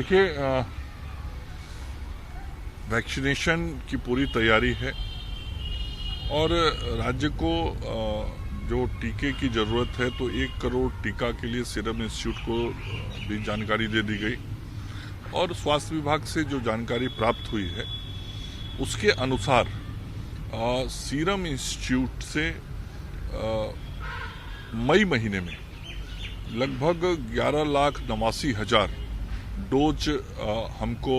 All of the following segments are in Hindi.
देखिए, वैक्सीनेशन की पूरी तैयारी है और राज्य को जो टीके की ज़रूरत है तो 1 करोड़ टीका के लिए सीरम इंस्टीट्यूट को भी जानकारी दे दी गई और स्वास्थ्य विभाग से जो जानकारी प्राप्त हुई है उसके अनुसार सीरम इंस्टीट्यूट से मई महीने में लगभग 11,89,000 डोज हमको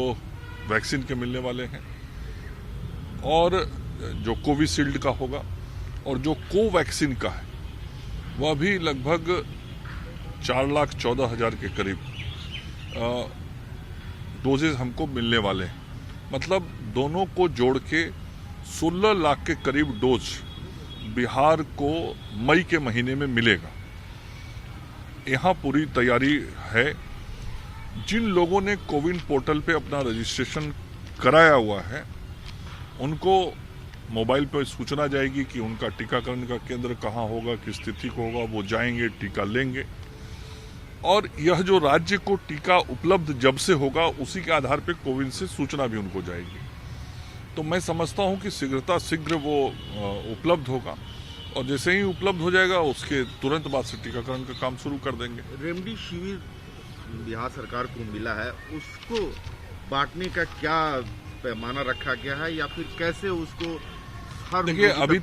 वैक्सीन के मिलने वाले हैं और जो कोविशील्ड का होगा और जो कोवैक्सीन का है वह भी लगभग 4,14,000 के करीब डोजेज हमको मिलने वाले हैं। मतलब दोनों को जोड़ के 16 लाख के करीब डोज बिहार को मई के महीने में मिलेगा। यहाँ पूरी तैयारी है। जिन लोगों ने कोविन पोर्टल पे अपना रजिस्ट्रेशन कराया हुआ है उनको मोबाइल पर सूचना जाएगी कि उनका टीकाकरण का केंद्र कहाँ होगा, किस तिथि को होगा, वो जाएंगे, टीका लेंगे और यह जो राज्य को टीका उपलब्ध जब से होगा उसी के आधार पर कोविन से सूचना भी उनको जाएगी। तो मैं समझता हूँ कि शीघ्र वो उपलब्ध होगा और जैसे ही उपलब्ध हो जाएगा उसके तुरंत बाद से टीकाकरण का काम शुरू कर देंगे। रेमडेसिविर बिहार सरकार को मिला है, उसको बांटने का क्या पैमाना रखा गया है या फिर कैसे उसको हर देखिए, अभी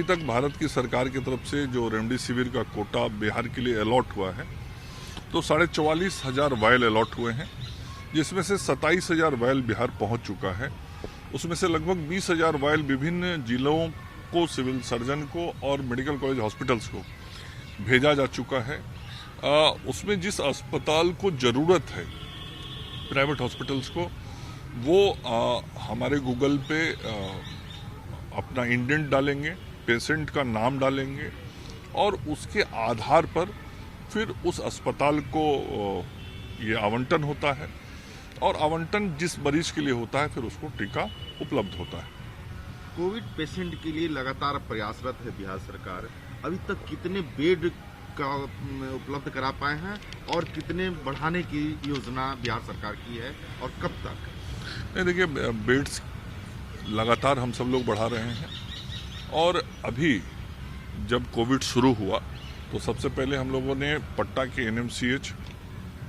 तक भारत की सरकार की तरफ से जो रेमडेसिविर का कोटा बिहार के लिए अलॉट हुआ है तो 44,500 वायल अलॉट हुए हैं, जिसमें से 27,000 वायल बिहार पहुंच चुका है। उसमें से लगभग 20,000 वायल विभिन्न जिलों को, सिविल सर्जन को और मेडिकल कॉलेज हॉस्पिटल्स को भेजा जा चुका है। उसमें जिस अस्पताल को ज़रूरत है, प्राइवेट हॉस्पिटल्स को, वो हमारे गूगल पे अपना इंडेंट डालेंगे, पेशेंट का नाम डालेंगे और उसके आधार पर फिर उस अस्पताल को ये आवंटन होता है और आवंटन जिस मरीज के लिए होता है फिर उसको टीका उपलब्ध होता है। कोविड पेशेंट के लिए लगातार प्रयासरत है बिहार सरकार। अभी तक कितने बेड का उपलब्ध करा पाए हैं और कितने बढ़ाने की योजना बिहार सरकार की है और कब तक? नहीं, देखिए, बेड्स लगातार हम सब लोग बढ़ा रहे हैं और अभी जब कोविड शुरू हुआ तो सबसे पहले हम लोगों ने पटना के एनएमसीएच,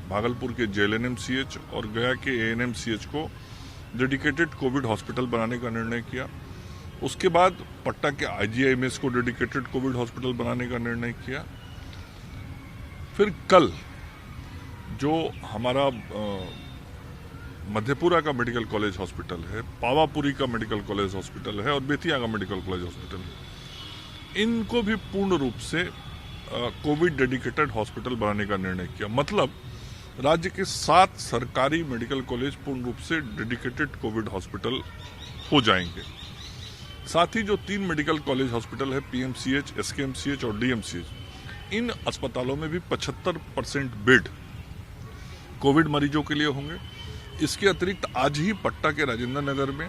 भागलपुर के जेएलएनएमसीएच और गया के एएनएमसीएच को डेडिकेटेड कोविड हॉस्पिटल बनाने का निर्णय किया। उसके बाद पटना के आईजीआईएमएस को डेडिकेटेड कोविड हॉस्पिटल बनाने का निर्णय किया। फिर कल जो हमारा मधेपुरा का मेडिकल कॉलेज हॉस्पिटल है, पावापुरी का मेडिकल कॉलेज हॉस्पिटल है और बेतिया का मेडिकल कॉलेज हॉस्पिटल है, इनको भी पूर्ण रूप से कोविड डेडिकेटेड हॉस्पिटल बनाने का निर्णय किया। मतलब राज्य के 7 सरकारी मेडिकल कॉलेज पूर्ण रूप से डेडिकेटेड कोविड हॉस्पिटल हो जाएंगे। साथ ही जो 3 मेडिकल कॉलेज हॉस्पिटल है, पीएमसीएच, एसकेएमसीएच और डीएमसीएच, इन अस्पतालों में भी 75% बेड कोविड मरीजों के लिए होंगे। इसके अतिरिक्त आज ही पटना के राजेंद्र नगर में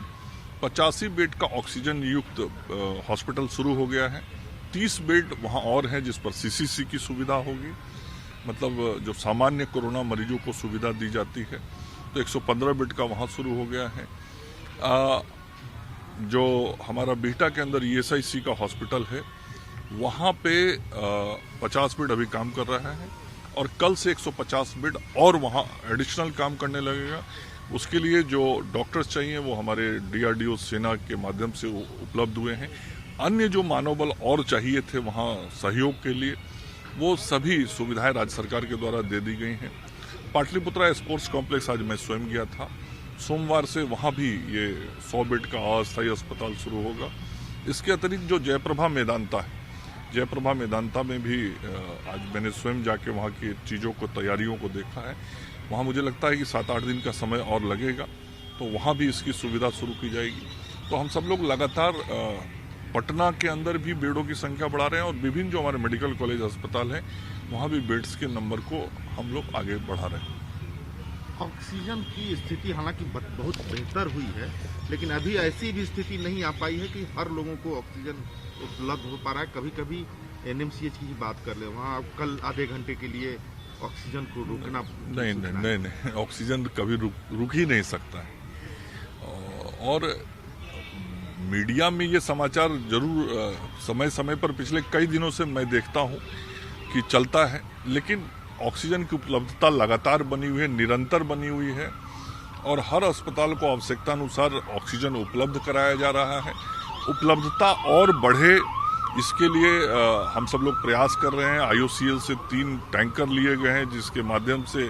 85 बेड का ऑक्सीजन युक्त हॉस्पिटल शुरू हो गया है। 30 बेड वहां और हैं जिस पर सीसीसी की सुविधा होगी, मतलब जो सामान्य कोरोना मरीजों को सुविधा दी जाती है। तो 115 बेड का वहां शुरू हो गया है। जो हमारा बिहटा के अंदर ईएसआईसी का हॉस्पिटल है वहाँ पे 50 बेड अभी काम कर रहा है और कल से 150 बेड और वहाँ एडिशनल काम करने लगेगा। उसके लिए जो डॉक्टर्स चाहिए वो हमारे डीआरडीओ सेना के माध्यम से उपलब्ध हुए हैं। अन्य जो मानव बल और चाहिए थे वहाँ सहयोग के लिए, वो सभी सुविधाएं राज्य सरकार के द्वारा दे दी गई हैं। पाटलिपुत्रा स्पोर्ट्स कॉम्प्लेक्स आज मैं स्वयं गया था। सोमवार से वहाँ भी ये 100 बेड का अस्थायी अस्पताल शुरू होगा। इसके अतिरिक्त जो जयप्रभा मेदांता है, जयप्रभा मेदांता में भी आज मैंने स्वयं जाके वहाँ की चीज़ों को, तैयारियों को देखा है। वहाँ मुझे लगता है कि 7-8 दिन का समय और लगेगा, तो वहाँ भी इसकी सुविधा शुरू की जाएगी। तो हम सब लोग लगातार पटना के अंदर भी बेडों की संख्या बढ़ा रहे हैं और विभिन्न जो हमारे मेडिकल कॉलेज अस्पताल हैं वहाँ भी बेड्स के नंबर को हम लोग आगे बढ़ा रहे हैं। ऑक्सीजन की स्थिति हालांकि बहुत बेहतर हुई है, लेकिन अभी ऐसी भी स्थिति नहीं आ पाई है कि हर लोगों को ऑक्सीजन उपलब्ध हो पा रहा है। कभी कभी एनएमसीएच की ही बात कर ले, वहाँ कल आधे घंटे के लिए ऑक्सीजन को रोकना नहीं, ऑक्सीजन कभी रुक ही नहीं सकता है। और मीडिया में ये समाचार जरूर समय समय पर पिछले कई दिनों से मैं देखता हूँ कि चलता है, लेकिन ऑक्सीजन की उपलब्धता लगातार बनी हुई है, निरंतर बनी हुई है और हर अस्पताल को आवश्यकता अनुसार ऑक्सीजन उपलब्ध कराया जा रहा है। उपलब्धता और बढ़े इसके लिए हम सब लोग प्रयास कर रहे हैं। IOCL से 3 टैंकर लिए गए हैं जिसके माध्यम से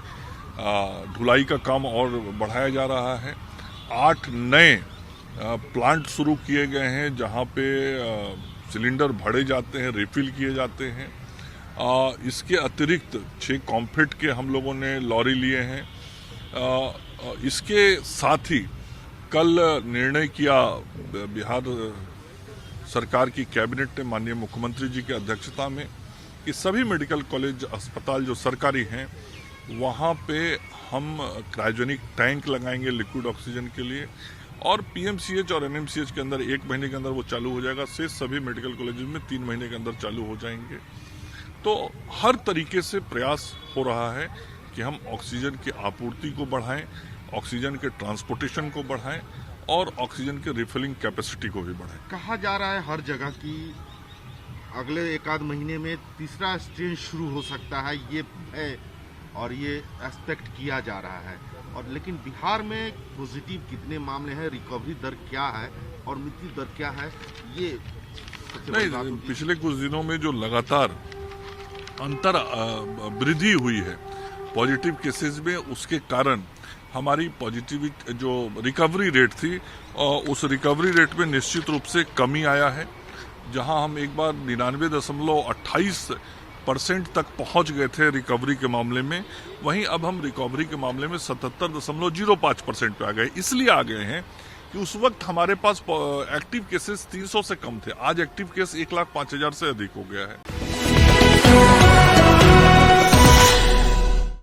ढुलाई का काम और बढ़ाया जा रहा है। 8 नए प्लांट शुरू किए गए हैं जहां पे सिलेंडर भरे जाते हैं, रिफिल किए जाते हैं। इसके अतिरिक्त 6 कॉम्फिट के हम लोगों ने लॉरी लिए हैं। इसके साथ ही कल निर्णय किया बिहार सरकार की कैबिनेट ने माननीय मुख्यमंत्री जी की अध्यक्षता में कि सभी मेडिकल कॉलेज अस्पताल जो सरकारी हैं वहाँ पे हम क्रायोजेनिक टैंक लगाएंगे लिक्विड ऑक्सीजन के लिए, और PMCH और NMCH के अंदर 1 महीने के अंदर वो चालू हो जाएगा। से सभी मेडिकल कॉलेज में 3 महीने के अंदर चालू हो जाएंगे। तो हर तरीके से प्रयास हो रहा है कि हम ऑक्सीजन की आपूर्ति को बढ़ाएं, ऑक्सीजन के ट्रांसपोर्टेशन को बढ़ाएं और ऑक्सीजन के रिफिलिंग कैपेसिटी को भी बढ़ाएं। कहा जा रहा है हर जगह की अगले 1 आध महीने में तीसरा स्ट्रेन शुरू हो सकता है, ये है और ये एक्सपेक्ट किया जा रहा है। और लेकिन बिहार में पॉजिटिव कितने मामले हैं, रिकवरी दर क्या है और मृत्यु दर क्या है, ये नहीं, पिछले कुछ दिनों में जो लगातार अंतर वृद्धि हुई है पॉजिटिव केसेस में, उसके कारण हमारी पॉजिटिविटी जो रिकवरी रेट थी उस रिकवरी रेट में निश्चित रूप से कमी आया है। जहां हम एक बार 99.28% तक पहुंच गए थे रिकवरी के मामले में, वहीं अब हम रिकवरी के मामले में 77.05% पे आ गए। इसलिए आ गए हैं कि उस वक्त हमारे पास एक्टिव केसेस 300 से कम थे, आज एक्टिव केस 1,05,000 से अधिक हो गया है।